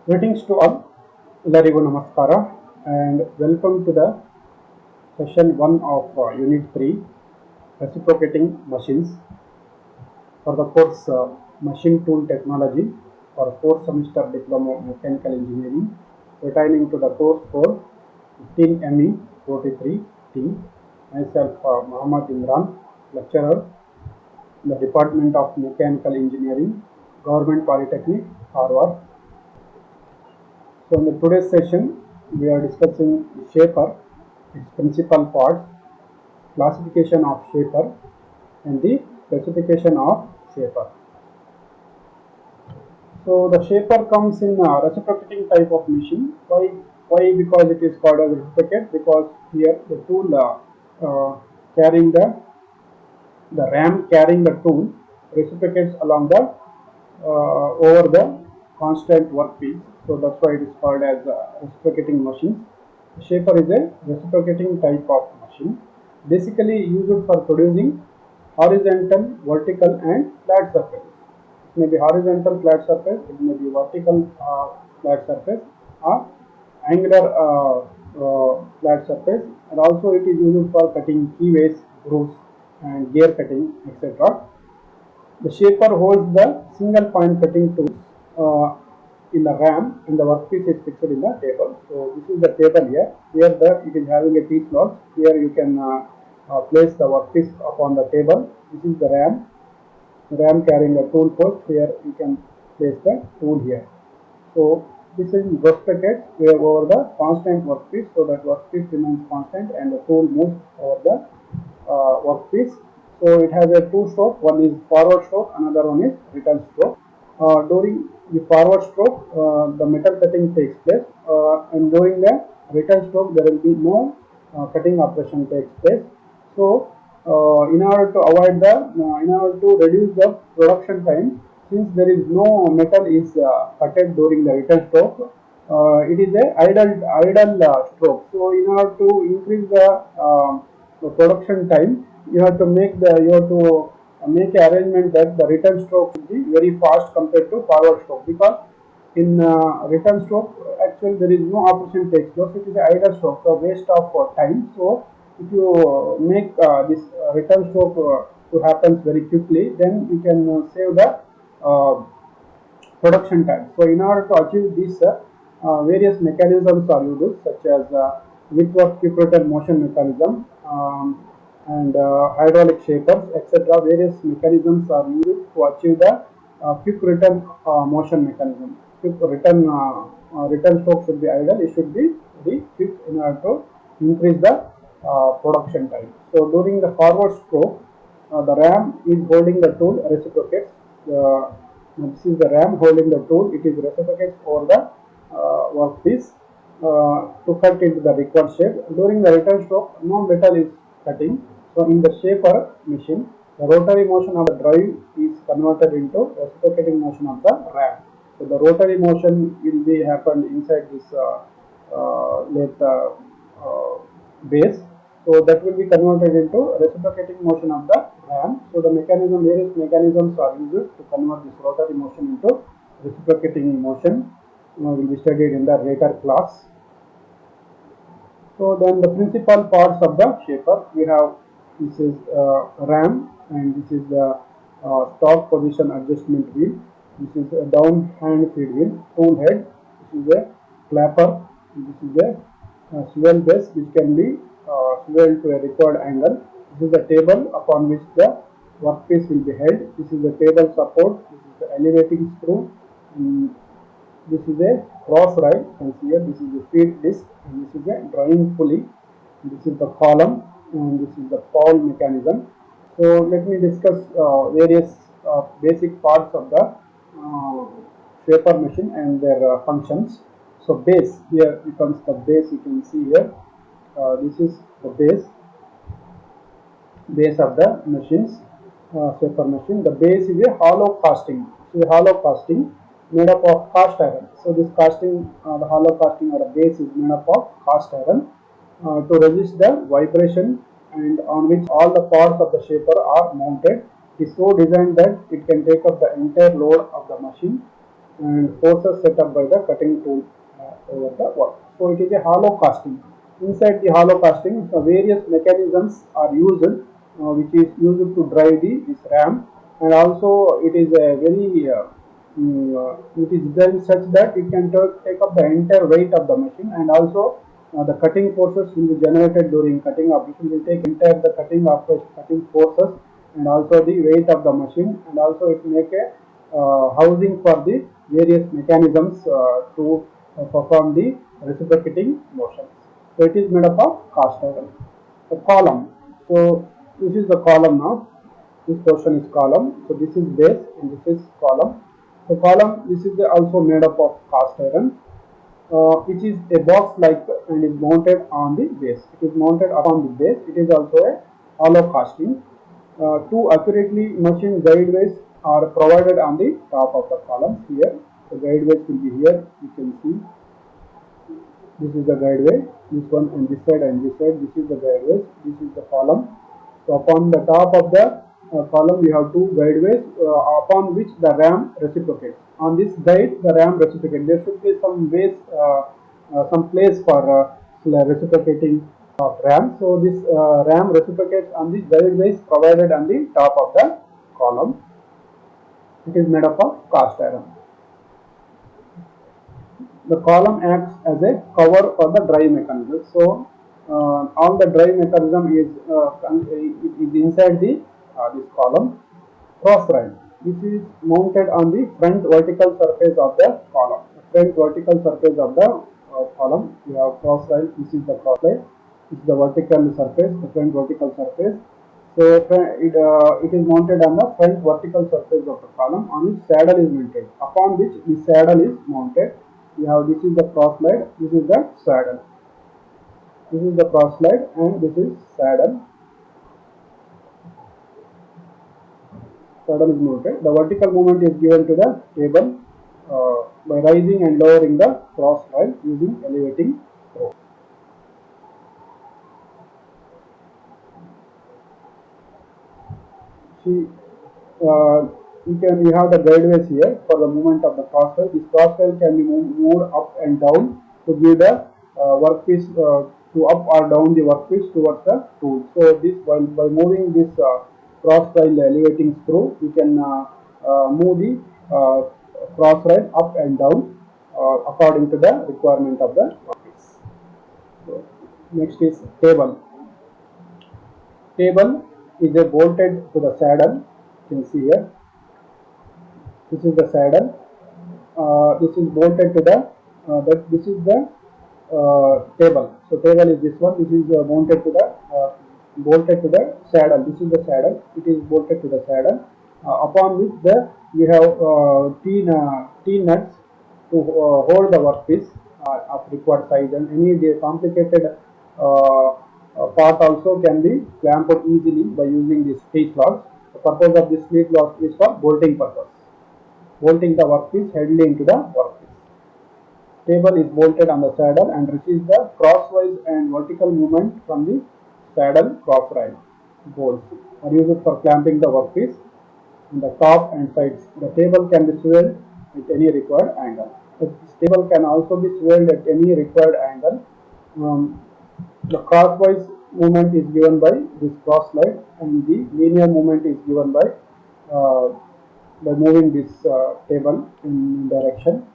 Greetings to all. Larigo Namaskara and welcome to the session 1 of Unit 3 Reciprocating Machines for the course Machine Tool Technology for 4th semester Diploma of Mechanical Engineering pertaining to the course code 15ME 43T. Myself Muhammad Imran, lecturer in the Department of Mechanical Engineering, Government Polytechnic, Harvard. So in the today's session, we are discussing shaper, its principal parts, classification of shaper, and the specification of shaper. So the shaper comes in a reciprocating type of machine. Why? Why? Because it is called as reciprocate. Because here the tool carrying the ram carrying the tool reciprocates along the over the constant workpiece. So that's why it is called as reciprocating machine. Shaper is a reciprocating type of machine, basically used for producing horizontal, vertical, and flat surfaces. It may be horizontal flat surface, it may be vertical flat surface, or angular flat surface, and also it is used for cutting keyways, grooves, and gear cutting, etc. The shaper holds the single point cutting tools in the ram and the workpiece is fixed in the table. So this is the table here. Here it is having a T-slot. Here you can place the workpiece upon the table. This is the ram. The ram carrying a tool post. Here you can place the tool here. So this is reciprocate where over the constant workpiece, so that workpiece remains constant and the tool moves over the workpiece. So it has a two stroke, one is forward stroke, another one is return stroke. During the forward stroke, the metal cutting takes place, and during the return stroke, there will be no cutting operation takes place. So, in order to avoid in order to reduce the production time, since there is no metal is cutted during the return stroke, it is a idle stroke. So, in order to increase the production time, you have to make an arrangement that the return stroke should be very fast compared to forward stroke, because in return stroke actually there is no operation takes place. It is an idle stroke, so waste of time. So if you make this return stroke to happen very quickly, then you can save the uh, production time. So in order to achieve this, various mechanisms are used, such as Whitworth quick return motion mechanism, and hydraulic shapers, etc. Various mechanisms are used to achieve the quick return motion mechanism. Quick return stroke should be idle. It should be very quick in order to increase the production time. So during the forward stroke, the ram is holding the tool reciprocates. This is the ram holding the tool. It is reciprocates over the workpiece to cut into the required shape. During the return stroke, no metal is cutting. So in the shaper machine, the rotary motion of the drive is converted into reciprocating motion of the ram. So the rotary motion will be happened inside this lathe base. So that will be converted into reciprocating motion of the ram. So the various mechanisms are used to convert this rotary motion into reciprocating motion. Will be studied in the later class. So then the principal parts of the shaper, we have this is ram, and this is the stock position adjustment wheel. This is a down hand feed wheel, tool head. This is a clapper. This is a swivel base which can be swiveled to a required angle. This is the table upon which the workpiece will be held. This is the table support. This is the elevating screw. This is a cross rail, and here this is the feed disc, and this is a drawing pulley. This is the column, and this is the pawl mechanism. So let me discuss various basic parts of the shaper machine and their functions. So base, here becomes the base. You can see here. This is the base of the machines, shaper machine. The base is a hollow casting. It is a hollow casting made up of cast iron. So this casting, the hollow casting or a base is made up of cast iron to resist the vibration, and on which all the parts of the shaper are mounted. It is so designed that it can take up the entire load of the machine. and forces set up by the cutting tool over the work. So it is a hollow casting. Inside the hollow casting, various mechanisms are used, which is used to drive this ram, and also it is a very it is done such that it can take up the entire weight of the machine, and also the cutting forces will be generated during cutting operation will take entire the cutting operation, cutting forces, and also the weight of the machine, and also it make a housing for the various mechanisms to perform the reciprocating motions. So it is made up of cast iron. The column. So this is the column now. This portion is column. So this is base and this is column. The column, this is also made up of cast iron, which is a box like and is mounted on the base. It is mounted upon the base. It is also a hollow casting. To accurately machine guideways are provided on the top of the columns here. The guideways will be here. You can see this is the guideway, this one and this side and this side, this is the guideways, this is the column. So upon the top of the column we have two guideways upon which the ram reciprocates. On this guide the ram reciprocates. There should be some base, some place for reciprocating of ram. So this ram reciprocates on the guideways provided on the top of the column. It is made up of cast iron. The column acts as a cover for the drive mechanism. So all the drive mechanism is inside the this column. Cross rail. This is mounted on the front vertical surface of the column. The front vertical surface of the column. We have cross rail. This is the cross rail. This is the vertical surface. The front vertical surface. So it is mounted on the front vertical surface of the column on which saddle is mounted. Upon which the saddle is mounted. We have this is the cross slide, this is the saddle. This is the cross slide and this is saddle. Saddle is mounted. The vertical movement is given to the table by rising and lowering the cross slide using elevating rope. See, you have the guideways here for the movement of the cross rail. This cross rail can be moved up and down to give the workpiece to up or down the workpiece towards the tool. So this by moving this cross rail elevating screw, we can move the cross rail up and down according to the requirement of the workpiece. So next is table. Table is a bolted to the saddle. You can see here. This is the saddle. This is bolted to the this is the table. So table is this one. This is mounted to the bolted to the saddle. This is the saddle. It is bolted to the saddle. Upon which we have T nuts to hold the workpiece of required size, and any complicated part also can be clamped easily by using these T slots. The purpose of this T slot is for bolting purpose. Bolting the workpiece heavily into the workpiece. Table is bolted on the saddle and receives the crosswise and vertical movement from the saddle cross rail. Bolts are used for clamping the workpiece on the top and sides. The table can be swelled at any required angle. This table can also be swelled at any required angle. The crosswise movement is given by this cross slide, and the linear movement is given by moving this table in direction.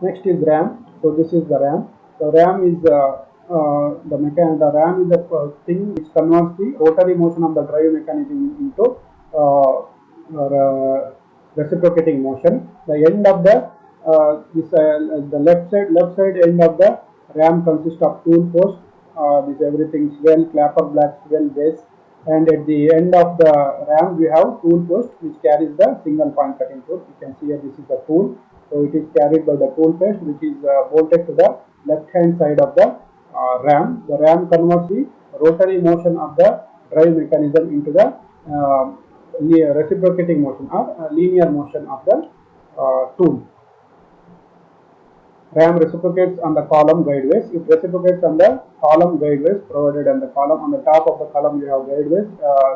Next is ram. So this is the ram. The ram is the ram is the thing which converts the rotary motion of the drive mechanism into reciprocating motion. The end of the the left side end of the ram consists of tool post. This everything swell, clapper black swell base, and at the end of the ram we have tool post which carries the single point cutting tool. You can see here this is the tool. So it is carried by the tool post which is bolted to the left hand side of the ram. The ram converts the rotary motion of the drive mechanism into the reciprocating motion or linear motion of the tool. RAM reciprocates on the column guideways. It reciprocates on the column guideways provided on the column. On the top of the column you have guideways.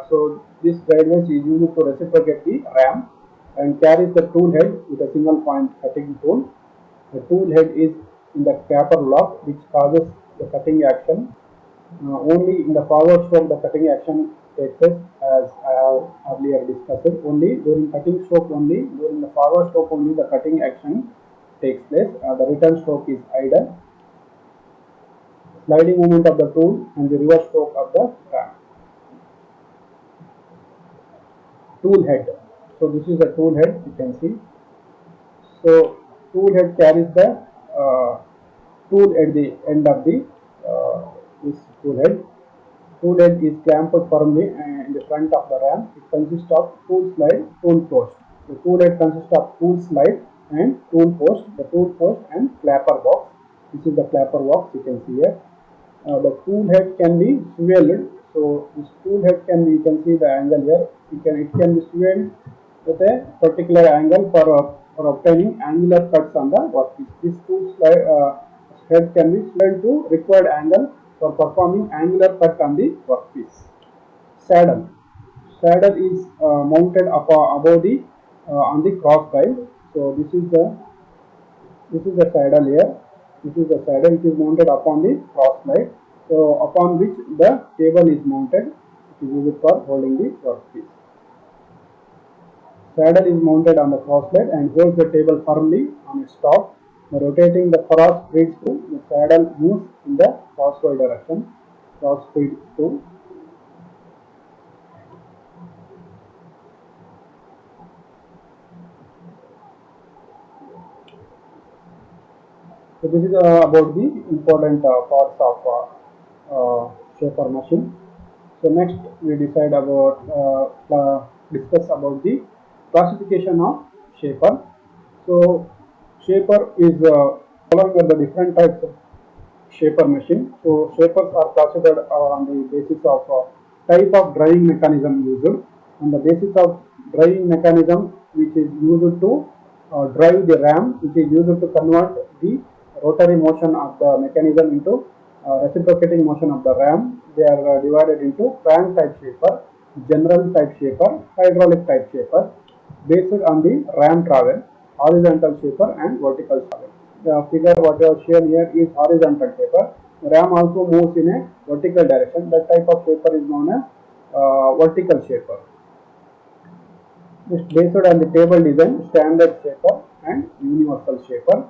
So this guideways is used to reciprocate the RAM and carries the tool head with a single point cutting tool. The tool head is in the capper lock, which causes the cutting action. Only in the forward stroke the cutting action takes place, as I have earlier discussed. Only during cutting stroke only, during the forward stroke only the cutting action takes place. The return stroke is idle. Sliding movement of the tool and the reverse stroke of the ram. Tool head. So this is the tool head, you can see. So tool head carries the tool at the end of the this tool head. Tool head is clamped firmly in the front of the ram. It consists of tool slide, tool post. The tool head consists of tool slide and tool post. The tool post and clapper box. This is the clapper box, you can see here. The tool head can be swelled. So this tool head can be, you can see the angle here. It can be swelled with a particular angle for obtaining angular cuts on the workpiece. This tool head can be swelled to required angle for performing angular cut on the workpiece. Saddle. Saddle is mounted above the on the cross guide. So this is the saddle here. This is the saddle. It is mounted upon the cross guide. So upon which the table is mounted. It is used for holding the workpiece. Saddle is mounted on the cross guide and holds the table firmly on its top. By rotating the cross feed screw, the saddle moves in the crosswise direction. Cross feed screw. So this is about the important parts of shaper machine. So next we decide about discuss about the classification of shaper. So shaper is following the different types of shaper machine. So shapers are classified on the basis of type of driving mechanism used. On the basis of driving mechanism which is used to drive the ram, which is used to convert the rotary motion of the mechanism into reciprocating motion of the ram. They are divided into crank type shaper, general type shaper, hydraulic type shaper, based on the ram travel, horizontal shaper and vertical travel. The figure what I have shown here is horizontal shaper. The ram also moves in a vertical direction. That type of shaper is known as vertical shaper. It's based on the table design, standard shaper and universal shaper.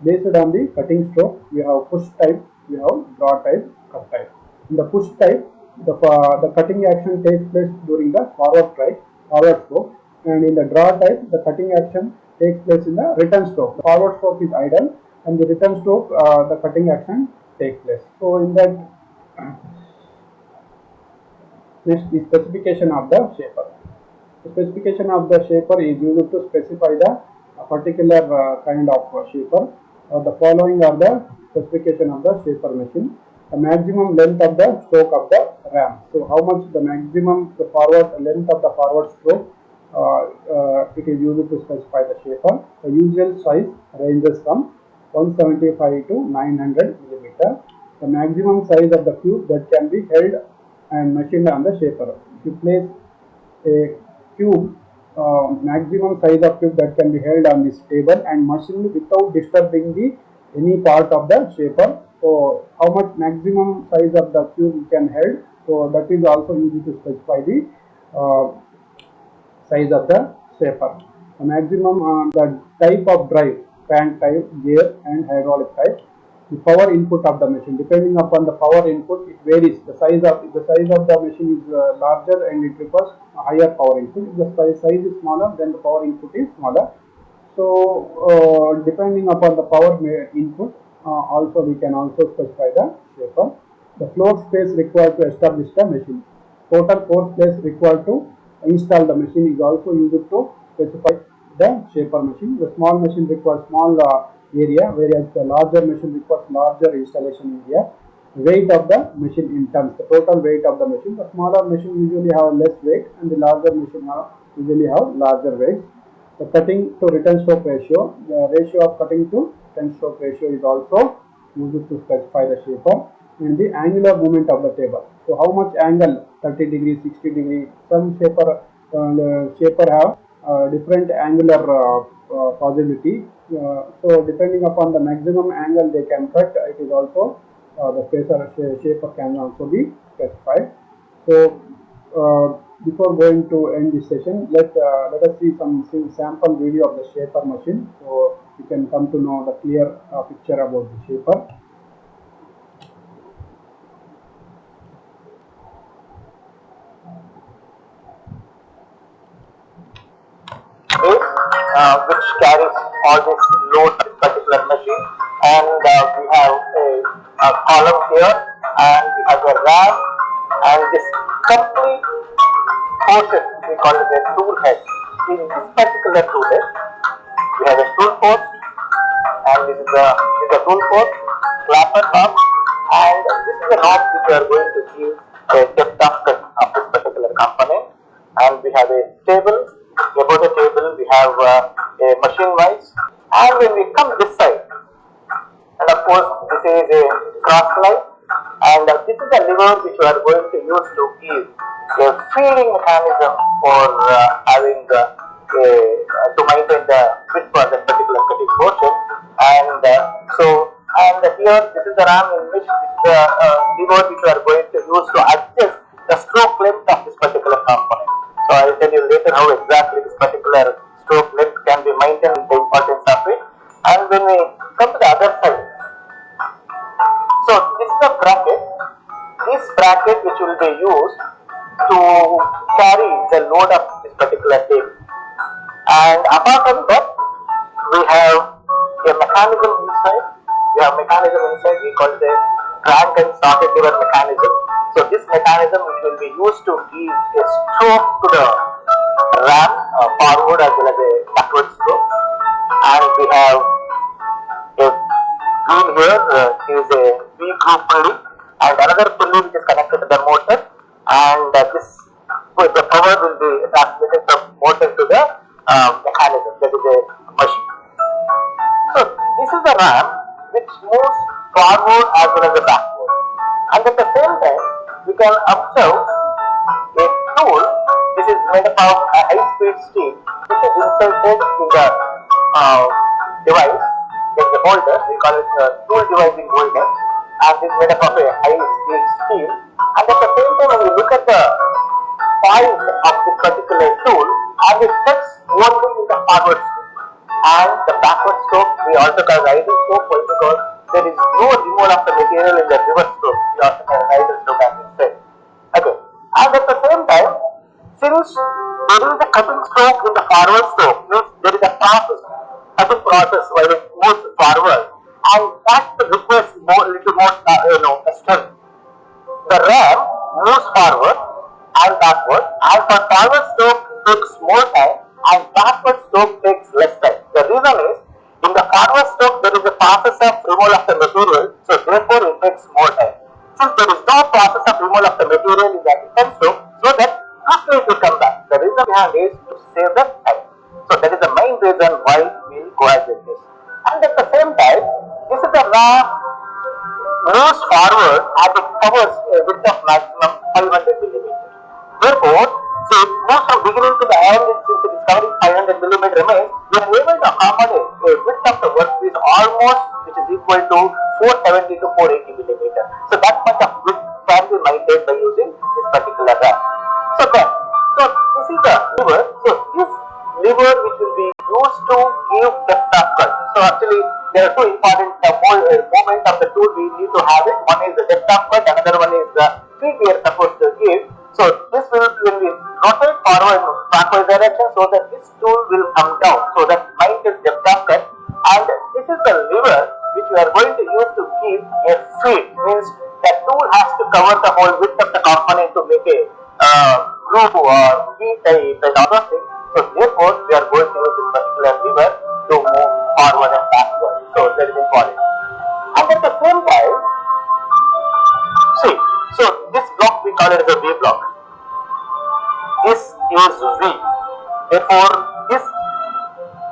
Based on the cutting stroke, we have push type, we have draw type, cut type. In the push type, the cutting action takes place during the forward stroke, and in the draw type, the cutting action takes place in the return stroke. The forward stroke is idle, and the return stroke, the cutting action takes place. So in that, next the specification of the shaper. The specification of the shaper is used to specify the particular kind of shaper. The following are the specification of the shaper machine. The maximum length of the stroke of the ram. So how much the maximum the forward length of the forward stroke it is used to specify the shaper. The usual size ranges from 175 to 900 millimeter. The maximum size of the cube that can be held and machined on the shaper. If you place a cube, maximum size of cube that can be held on this table and machined without disturbing any part of the shaper. So how much maximum size of the cube you can hold, so that is also used to specify the size of the shaper. The maximum the type of drive, crank type, gear and hydraulic type. The power input of the machine, depending upon the power input, it varies. The size of the machine is larger and it requires a higher power input. If the size is smaller, then the power input is smaller. So depending upon the power input, also we can also specify the shaper. The floor space required to establish the machine. Total floor space required to install the machine is also used to specify the shaper machine. The small machine requires small area, whereas the larger machine requires larger installation area. Weight of the machine in tons, the total weight of the machine. The smaller machine usually have less weight and the larger machine usually have larger weight. The cutting to return stroke ratio, the ratio of cutting to 10 stroke ratio is also used to specify the shaper, and the angular movement of the table. So how much angle, 30 degree, 60 degree, some shaper have different angular possibility. So depending upon the maximum angle they can cut, it is also the shaper can also be specified. So before going to end this session, let us see some sample video of the shaper machine, so you can come to know the clear picture about the shaper. Which carries all this load of this particular machine, and we have a column here, and we have a RAM, and this complete portion we call it a tool head. In this particular tool head, we have a tool post, and this is a tool post, clapper knob, and this is a knob which we are going to give a depth of cut of this particular component. And we have a table. Above the table we have a machine wise, and when we come this side, and of course this is a cross slide, and this is a lever which we are going to use to give a feeding mechanism for having to maintain the width for that particular cutting portion. And and here this is the RAM in which this is the lever which we are going to use to adjust the stroke length of this particular component. So I will tell you later how exactly this particular stroke length can be maintained, the importance of it. And when we come to the other side, so this is a bracket. This bracket which will be used to carry the load of this particular table. And apart from that, we have a mechanism inside. We call it a crank and socket lever mechanism. So this mechanism which will be used to give a stroke to the RAM, forward as well as a backward stroke. And we have a wheel here, is a V-groove pulley, and another pulley which is connected to the motor, and the power will be transmitted from motor to the mechanism, that is a machine. So this is the RAM which moves forward as well as the backward, and at the same time we can observe a tool. This is made up of a high-speed steel which is inserted in the device, in the holder. We call it the tool devising holder, and this is made up of a high-speed steel. And at the same time, when you look at the point of this particular tool, and it sets only in the forward stroke, and the backward stroke we also call idle stroke, because there is no removal of the material in the reverse stroke. We also call idle stroke as we said. Okay, and at the same time, since there is a cutting stroke in the forward stroke, means there is a cutting process while it moves forward, and that requires little more strength. The RAM moves forward and backward, and for forward stroke takes more time, and backward stroke takes less time. The reason is, in the forward stroke there is a process of removal of the material, so therefore it takes more time. Since there is no process of removal of the material in the return stroke, so that quickly it will come back. The reason behind is to save the time. So that is the main reason why we go ahead with this. And at the same time, this is the RAM moves forward and it covers a width of maximum 500 millimeters. Therefore, so it moves from beginning to the end, since it is covering 500 millimeter remains, we are able to accommodate a width of the workpiece almost which is equal to 470 to 480 millimeter. So that much of width can be maintained by using this particular RAM. So this is the lever. So this lever which will be used to give depth of cut. So actually there are two important movements of the tool we need to have it. One is the depth of cut, another one is the feed we are supposed to give. So this will be rotate forward and backward direction, so that this tool will come down, so that maintains depth of cut. And this is the lever which we are going to use to give a feed, means the tool has to cover the whole width of the component to make a groove or feed type and other things. So therefore we are going to use this particular lever to move forward and backward. So that is important. And at the same time, see, so this block we call it as a V block. This is V. Therefore, this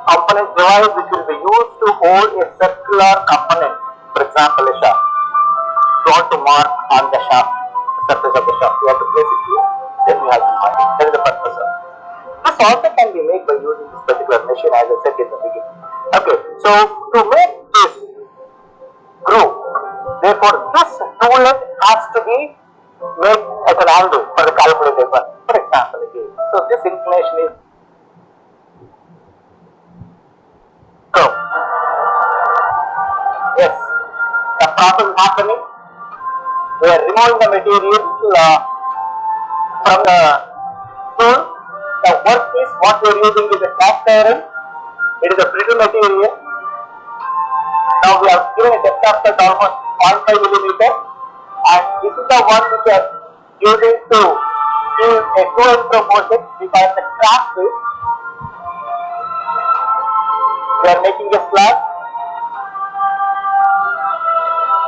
component device which will be used to hold a circle particular component, for example a shaft, you want to mark on the shaft, surface of the shaft, you have to place it here, then you have to mark it. That is the purpose of it. This also can be made by using this particular machine as I said in the beginning. Okay, so to make this groove, therefore this toolet has to be made at an angle for the calculated one. For example, again, so this inclination is so yes, the process is happening. We are removing the material from the tool. The workpiece what we are using is a cast iron. It is a brittle material. Now we have given a depth of cut almost 0.5 millimeter, and this is the one which we are using to give a to and fro motion because the craft is. We are making a slab.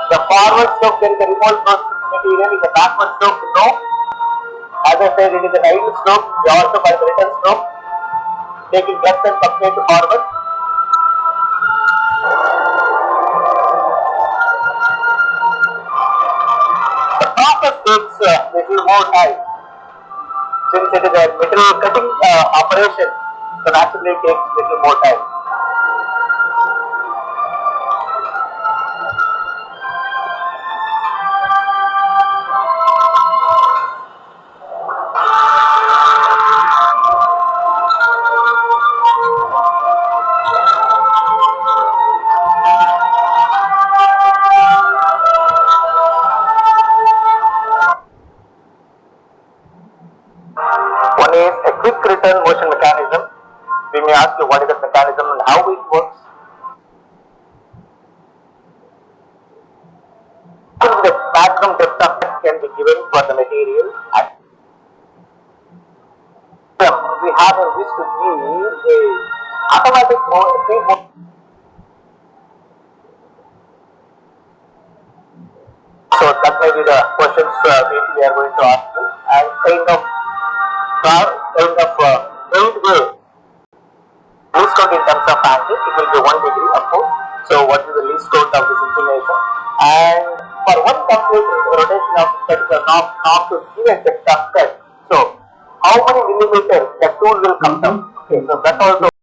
The forward stroke there is a remote process material, in the backward stroke no. As I said, it is an idle stroke, we also by the return stroke, taking left and substrate to forward. The process takes little more time. Since it is a metal cutting operation, so naturally it takes little more time. One is a quick return motion mechanism. We may ask you what is the mechanism and how it works. The maximum depth of cut can be given for the material. And we have a wish to give a automatic speed mode. So that may be the questions we are going to ask you. And kind of eight way least count in terms of angle, it will be 1 degree of course. So what is the least count of this inclination? And for one complete rotation of this particular knob to give a depth of cut. So how many millimeters the tool will come down? Okay, so that also